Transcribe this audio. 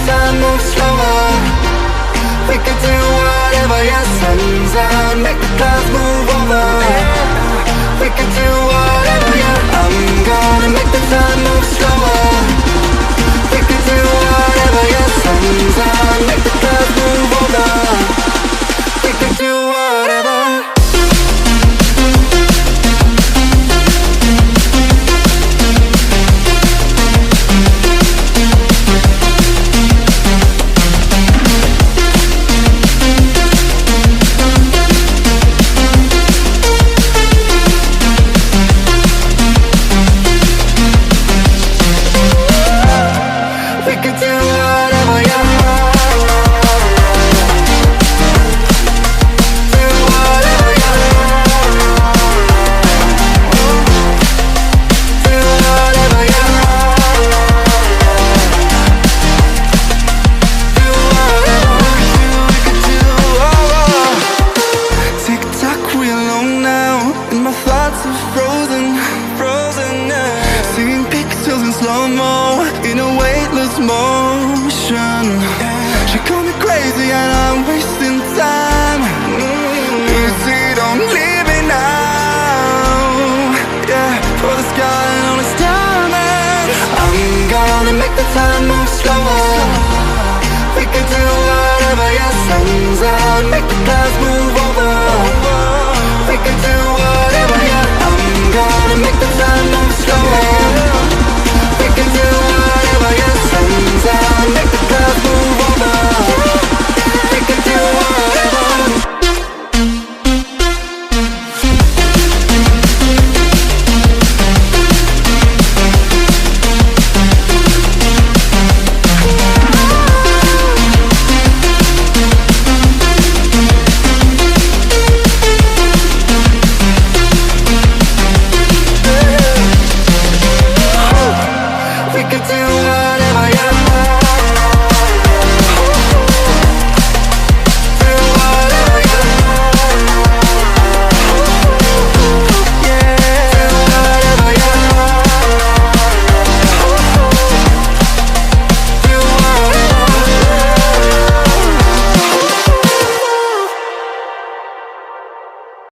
time move slower. We could do whatever, yeah, sun's out, make the clouds move over. We could do whatever, yeah. I'm gonna make the time move slower. We could do whatever, yeah, sun's out, make the clouds move over. We could do whatever. We could